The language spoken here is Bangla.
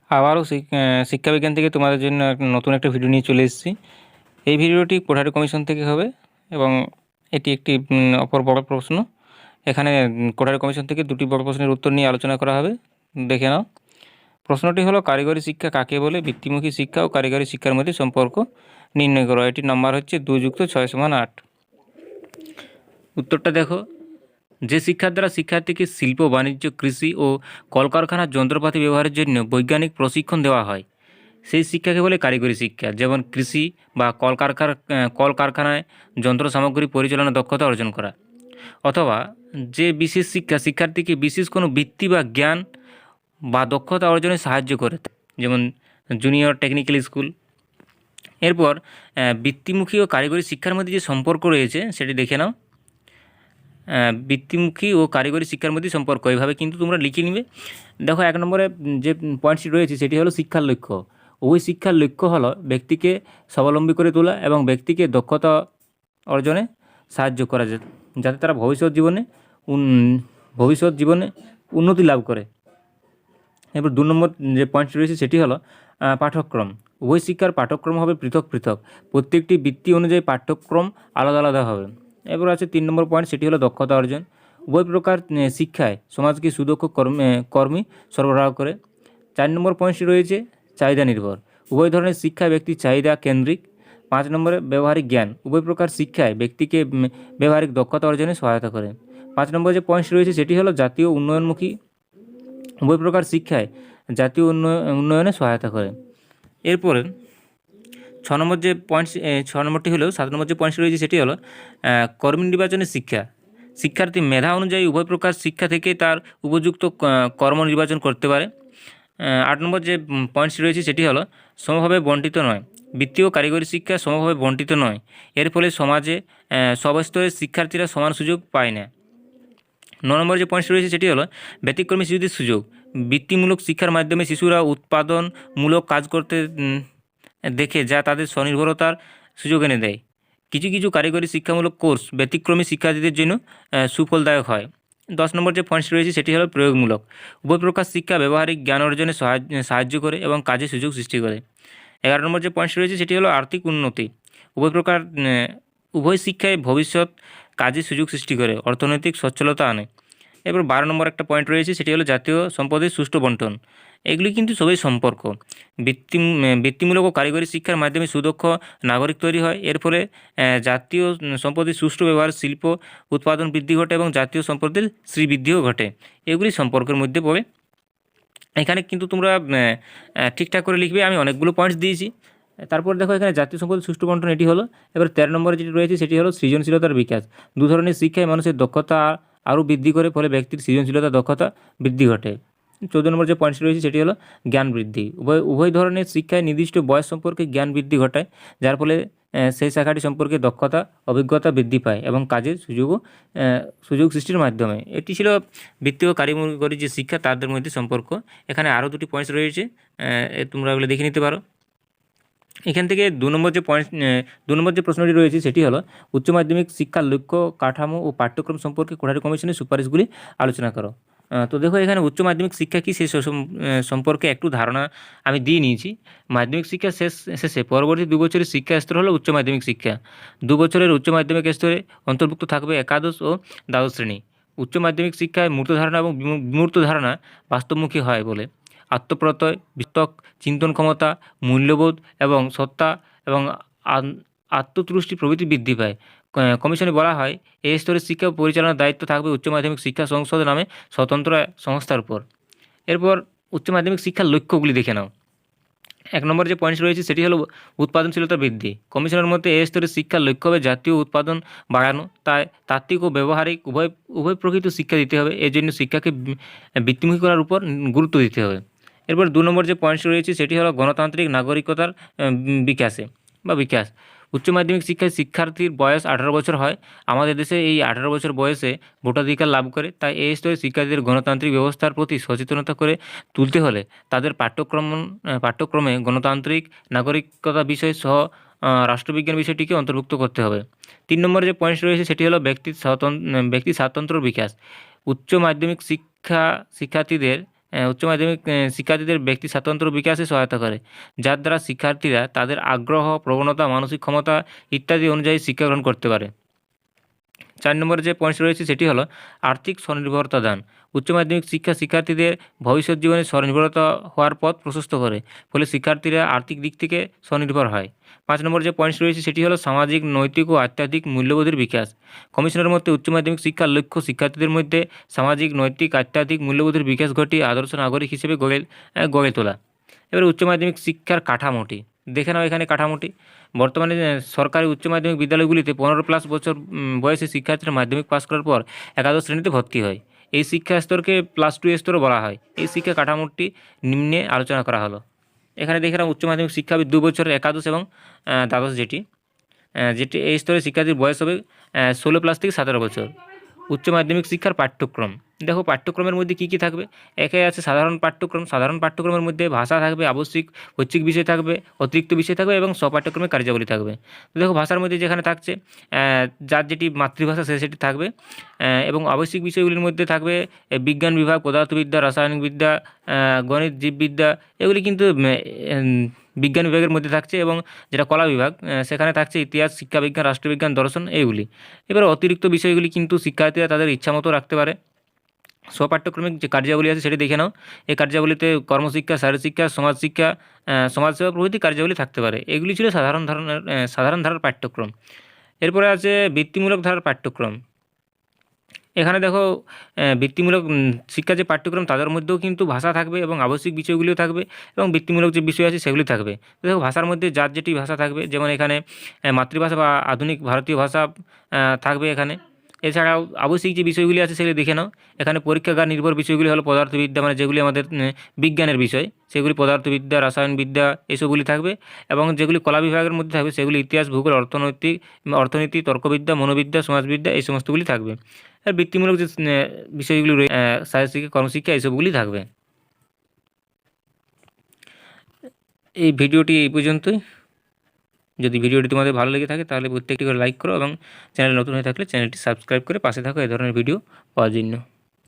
আবারও শিক্ষাবিজ্ঞান থেকে তোমাদের জন্য নতুন একটা ভিডিও নিয়ে চলে এসেছি। এই ভিডিওটি কোঠারি কমিশন থেকে হবে এবং এটি একটি অপর বড় প্রশ্ন। এখানে কোঠারি কমিশন থেকে দুটি বড় প্রশ্নের উত্তর নিয়ে আলোচনা করা হবে। দেখে নাও। প্রশ্নটি হলো, কারিগরি শিক্ষা কাকে বলে? বৃত্তিমুখী শিক্ষা ও কারিগরি শিক্ষার মধ্যে সম্পর্ক নির্ণয় করো। এটির নাম্বার হচ্ছে 2+6=8। উত্তরটা দেখো, যে শিক্ষার দ্বারা শিক্ষার্থীকে শিল্প, বাণিজ্য, কৃষি ও কলকারখানার যন্ত্রপাতি ব্যবহারের জন্য বৈজ্ঞানিক প্রশিক্ষণ দেওয়া হয়, সেই শিক্ষাকে বলে কারিগরি শিক্ষা। যেমন কৃষি বা কলকারখানায় যন্ত্র সামগ্রী পরিচালনা দক্ষতা অর্জন করা। অথবা যে বিশেষ শিক্ষা শিক্ষার্থীকে বিশেষ কোনো বৃত্তি বা জ্ঞান বা দক্ষতা অর্জনে সাহায্য করে, যেমন জুনিয়র টেকনিক্যাল স্কুল। এরপর বৃত্তিমুখী ও কারিগরি শিক্ষার মধ্যে যে সম্পর্ক রয়েছে সেটি দেখে নাও। বৃত্তিমুখী ও কারিগরি শিক্ষার মধ্যে সম্পর্ক এভাবে কিন্তু তোমরা লিখে নিবে। দেখো, 1 নম্বরে যে পয়েন্টটি রয়েছে সেটি হলো শিক্ষার লক্ষ্য। ওই শিক্ষার লক্ষ্য হলো ব্যক্তিকে স্বাবলম্বী করে তোলা এবং ব্যক্তিকে দক্ষতা অর্জনে সাহায্য করা, যাতে তারা ভবিষ্যৎ জীবনে উন্নতি লাভ করে। এরপর 2 নম্বর যে পয়েন্টটি রয়েছে সেটি হলো পাঠ্যক্রম। উভয় শিক্ষার পাঠ্যক্রম হবে পৃথক পৃথক। প্রত্যেকটি বৃত্তি অনুযায়ী পাঠ্যক্রম আলাদা আলাদা হবে। এরপর আছে 3 নম্বর পয়েন্ট, সেটি হলো দক্ষতা অর্জন। উভয় প্রকার শিক্ষায় সমাজকে সুদক্ষ কর্মী সরবরাহ করে। 4 নম্বর পয়েন্টটি রয়েছে চাহিদা নির্ভর। উভয় ধরনের শিক্ষায় ব্যক্তির চাহিদা কেন্দ্রিক। 5 নম্বরে ব্যবহারিক জ্ঞান। উভয় প্রকার শিক্ষায় ব্যক্তিকে ব্যবহারিক দক্ষতা অর্জনে সহায়তা করে। 5 নম্বর যে পয়েন্টটি রয়েছে সেটি হলো জাতীয় উন্নয়নমুখী। উভয় প্রকার শিক্ষায় জাতীয় উন্নয়নে সহায়তা করে। এরপরে 6 নম্বর যে পয়েন্ট 6 নম্বরটি হলেও 7 নম্বর যে পয়েন্টটি রয়েছে সেটি হলো কর্মী নির্বাচনের শিক্ষা। শিক্ষার্থী মেধা অনুযায়ী উভয় প্রকার শিক্ষা থেকে তার উপযুক্ত কর্ম নির্বাচন করতে পারে। 8 নম্বর যে পয়েন্টটি রয়েছে সেটি হলো সমভাবে বণ্টিত নয়। বৃত্তি ও কারিগরি শিক্ষা সমভাবে বণ্টিত নয়। এর ফলে সমাজে সব স্তরের শিক্ষার্থীরা সমান সুযোগ পায় না। 9 নম্বর যে পয়েন্টটি রয়েছে সেটি হলো ব্যতিক্রমী শিশুদের সুযোগ। বৃত্তিমূলক শিক্ষার মাধ্যমে শিশুরা উৎপাদনমূলক কাজ করতে দেখে, যা তাদের স্বনির্ভরতার সুযোগ এনে দেয়। কিছু কিছু কারিগরি শিক্ষামূলক কোর্স ব্যতিক্রমী শিক্ষার্থীদের জন্য সুফলদায়ক হয়। 10 নম্বর যে পয়েন্টটি রয়েছে সেটি হলো প্রয়োগমূলক। উভয় প্রকার শিক্ষা ব্যবহারিক জ্ঞান অর্জনে সাহায্য করে এবং কাজে সুযোগ সৃষ্টি করে। 11 নম্বর যে পয়েন্টটি রয়েছে সেটি হলো আর্থিক উন্নতি। উভয় শিক্ষায় ভবিষ্যৎ কাজে সুযোগ সৃষ্টি করে, অর্থনৈতিক সচ্ছলতা আনে। এরপর 12 নম্বর একটা পয়েন্ট রয়েছে সেটি হলো জাতীয় সম্পদের সুষ্ঠু বণ্টন। এগুলি কিন্তু সবই সম্পর্ক। বৃত্তিমূলক ও কারিগরি শিক্ষার মাধ্যমে সুদক্ষ নাগরিক তৈরি হয়। এর ফলে জাতীয় সম্পদের সুষ্ঠু ব্যবহার, শিল্প উৎপাদন বৃদ্ধি ঘটে এবং জাতীয় সম্পদের শ্রীবৃদ্ধিও ঘটে। এগুলি সম্পর্কের মধ্যে পড়ে। এখানে কিন্তু তোমরা ঠিকঠাক করে লিখবে। আমি অনেকগুলো পয়েন্টস দিয়েছি। তারপর দেখো, এখানে জাতীয় সম্পদের সুষ্ঠু বণ্টন এটি হলো। এবার 13 নম্বরে যেটি রয়েছে সেটি হলো সৃজনশীলতার বিকাশ। দু ধরনের শিক্ষায় মানুষের দক্ষতা আরও বৃদ্ধি করে, ফলে ব্যক্তির সৃজনশীলতা দক্ষতা বৃদ্ধি ঘটে। 14 নম্বর যে পয়েন্টটি রয়েছে সেটি হলো জ্ঞান বৃদ্ধি। উভয় ধরনের শিক্ষায় নির্দিষ্ট বয়স সম্পর্কে জ্ঞান বৃদ্ধি ঘটায়, যার ফলে সেই শাখাটি সম্পর্কে দক্ষতা অভিজ্ঞতা বৃদ্ধি পায় এবং কাজের সুযোগ সৃষ্টির মাধ্যমে। এটি ছিল বৃত্তি ও কারিগরি যে শিক্ষা তাদের মধ্যে সম্পর্ক। এখানে আরও দুটি পয়েন্টস রয়েছে, তোমরা ওগুলো দেখে নিতে পারো। এখান থেকে 2 নম্বর যে প্রশ্নটি রয়েছে সেটি হলো উচ্চ মাধ্যমিক শিক্ষার লক্ষ্য, কাঠামো ও পাঠ্যক্রম সম্পর্কে কোঠারি কমিশনের সুপারিশগুলি আলোচনা করো। তো দেখো, এখানে উচ্চ মাধ্যমিক শিক্ষা কী সে সম্পর্কে একটু ধারণা আমি দিয়ে নিয়েছি। মাধ্যমিক শিক্ষা শেষে পরবর্তী 2 বছরের শিক্ষা স্তর হলো উচ্চ মাধ্যমিক শিক্ষা। 2 বছরের উচ্চ মাধ্যমিক স্তরে অন্তর্ভুক্ত থাকবে একাদশ ও দ্বাদশ শ্রেণী। উচ্চ মাধ্যমিক শিক্ষায় মূর্ত ধারণা এবং বিমূর্ত ধারণা বাস্তবমুখী হয় বলে আত্মপ্রত্যয়, বিস্তক চিন্তন ক্ষমতা, মূল্যবোধ এবং সত্তা এবং আত্মতুষ্টি প্রভৃতি বৃদ্ধি পায়। কমিশনে বলা হয়, এই স্তরের শিক্ষা পরিচালনার দায়িত্ব থাকবে উচ্চ মাধ্যমিক শিক্ষা সংসদ নামে স্বতন্ত্র সংস্থার উপর। এরপর উচ্চ মাধ্যমিক শিক্ষার লক্ষ্যগুলি দেখে নাও। 1 নম্বর যে পয়েন্ট রয়েছে সেটি হলো উৎপাদনশীলতা বৃদ্ধি। কমিশনের মধ্যে এই স্তরের শিক্ষার লক্ষ্য হবে জাতীয় উৎপাদন বাড়ানো। তাই তাত্ত্বিক ও ব্যবহারিক উভয় প্রকৃত শিক্ষা দিতে হবে। এর জন্য শিক্ষাকে বৃত্তিমুখী করার উপর গুরুত্ব দিতে হবে। এরপর 2 নম্বর যে পয়েন্ট রয়েছে সেটি হলো গণতান্ত্রিক নাগরিকতার বিকাশ। উচ্চ মাধ্যমিক শিক্ষায় শিক্ষার্থীর বয়স 18 বছর হয়। আমাদের দেশে এই 18 বছর বয়সে ভোটাধিকার লাভ করে। তাই এই স্তরে শিক্ষার্থীদের গণতান্ত্রিক ব্যবস্থার প্রতি সচেতনতা করে তুলতে হলে তাদের পাঠ্যক্রমে গণতান্ত্রিক নাগরিকতা বিষয় সহ রাষ্ট্রবিজ্ঞান বিষয়টিকে অন্তর্ভুক্ত করতে হবে। 3 নম্বরে যে পয়েন্ট রয়েছে সেটি হলো ব্যক্তি স্বাতন্ত্র্য বিকাশ। উচ্চ মাধ্যমিক শিক্ষার্থীদের উচ্চ মাধ্যমিক শিক্ষার্থীদের ব্যক্তি স্বাতন্ত্র্য বিকাশে সহায়তা করে, যার দ্বারা শিক্ষার্থীরা তাদের আগ্রহ, প্রবণতা, মানসিক ক্ষমতা ইত্যাদি অনুযায়ী শিক্ষা গ্রহণ করতে পারে। 4 নম্বরে যে পয়েন্টস রয়েছে সেটি হলো আর্থিক স্বনির্ভরতা দান। উচ্চ মাধ্যমিক শিক্ষা শিক্ষার্থীদের ভবিষ্যৎ জীবনে স্বনির্ভরতা হওয়ার পথ প্রশস্ত করে, ফলে শিক্ষার্থীরা আর্থিক দিক থেকে স্বনির্ভর হয়। 5 নম্বর যে পয়েন্টস রয়েছে সেটি হলো সামাজিক, নৈতিক ও আধ্যাত্মিক মূল্যবোধের বিকাশ। কমিশনের মতে উচ্চ মাধ্যমিক শিক্ষার লক্ষ্য শিক্ষার্থীদের মধ্যে সামাজিক, নৈতিক, আধ্যাত্মিক মূল্যবোধের বিকাশ ঘটিয়ে আদর্শ নাগরিক হিসেবে গড়ে তোলা। এবার উচ্চ মাধ্যমিক শিক্ষার কাঠামোটি দেখে নাও। এখানে কাঠামোটি বর্তমানে সরকারি উচ্চ মাধ্যমিক বিদ্যালয়গুলিতে 15+ বছর বয়সী শিক্ষার্থীরা মাধ্যমিক পাস করার পর একাদশ শ্রেণীতে ভর্তি হয়। এই শিক্ষা স্তরকে +2 স্তরও বলা হয়। এই শিক্ষা কাঠামোটি নিম্নে আলোচনা করা হলো। এখানে দেখে নাও উচ্চ মাধ্যমিক শিক্ষা হবে 2 বছরের একাদশ এবং দ্বাদশ, যেটি এই স্তরে শিক্ষার্থীর বয়স হবে 16+ থেকে 17 বছর। উচ্চ মাধ্যমিক শিক্ষার পাঠ্যক্রম দেখো, পাঠ্যক্রমের মধ্যে কী কী থাকবে। একে আছে সাধারণ পাঠ্যক্রম। সাধারণ পাঠ্যক্রমের মধ্যে ভাষা থাকবে, আবশ্যিক ঐচ্ছিক বিষয় থাকবে, অতিরিক্ত বিষয় থাকবে এবং স্বপাঠ্যক্রমিক কার্যাবলী থাকবে। তো দেখো, ভাষার মধ্যে যেখানে থাকছে যার যেটি মাতৃভাষা সেটি থাকবে, এবং আবশ্যিক বিষয়গুলির মধ্যে থাকবে বিজ্ঞান বিভাগ, পদার্থবিদ্যা, রাসায়নিক বিদ্যা, গণিত, জীববিদ্যা, এগুলি কিন্তু বিজ্ঞান বিভাগের মধ্যে থাকছে, এবং যেটা কলা বিভাগ সেখানে থাকছে ইতিহাস, শিক্ষাবিজ্ঞান, রাষ্ট্রবিজ্ঞান, দর্শন, এইগুলি। এবার অতিরিক্ত বিষয়গুলি কিন্তু শিক্ষার্থীরা তাদের ইচ্ছামতো রাখতে পারে। স্বপাঠ্যক্রমিক যে কার্যাবলী আছে সেটি দেখে নাও। এই কার্যাবলীতে কর্মশিক্ষা, শারীরশিক্ষা, সমাজশিক্ষা, সমাজসেবা প্রভৃতি কার্যাবলী থাকতে পারে। এগুলি ছিল সাধারণ ধারার পাঠ্যক্রম। এরপরে আছে বৃত্তিমূলক ধারার পাঠ্যক্রম। এখানে দেখো, বৃত্তিমূলক শিক্ষার যে পাঠ্যক্রম তাদের মধ্যেও কিন্তু ভাষা থাকবে এবং আবশ্যিক বিষয়গুলিও থাকবে, এবং বৃত্তিমূলক যে বিষয় আছে সেগুলি থাকবে। তো দেখো, ভাষার মধ্যে যার যেটি ভাষা থাকবে, যেমন এখানে মাতৃভাষা বা আধুনিক ভারতীয় ভাষা থাকবে এখানে। এছাড়াও আবশ্যিক যে বিষয়গুলি আছে সেগুলি দেখে নাও। এখানে পরীক্ষাগার নির্ভর বিষয়গুলি হলো পদার্থবিদ্যা, মানে যেগুলি আমাদের বিজ্ঞানের বিষয় সেগুলি পদার্থবিদ্যা, রসায়নবিদ্যা এইসবগুলি থাকবে, এবং যেগুলি কলা বিভাগের মধ্যে থাকবে সেগুলি ইতিহাস, ভূগোল, অর্থনীতি, তর্কবিদ্যা, মনোবিদ্যা, সমাজবিদ্যা এই সমস্তগুলি থাকবে। আর বৃত্তিমূলক যে বিষয়গুলি রয়েছে শারীরশিক্ষা, কর্মশিক্ষা এইসবগুলি থাকবে। এই ভিডিওটি এই পর্যন্তই। যদি ভিডিওটি তোমাদের ভালো লেগে থাকে তাহলে প্রত্যেকটি করে লাইক করো, এবং চ্যানেল নতুন হয়ে থাকলে চ্যানেলটি সাবস্ক্রাইব করে পাশে থাকো এই ধরনের ভিডিও পাওয়ার জন্য।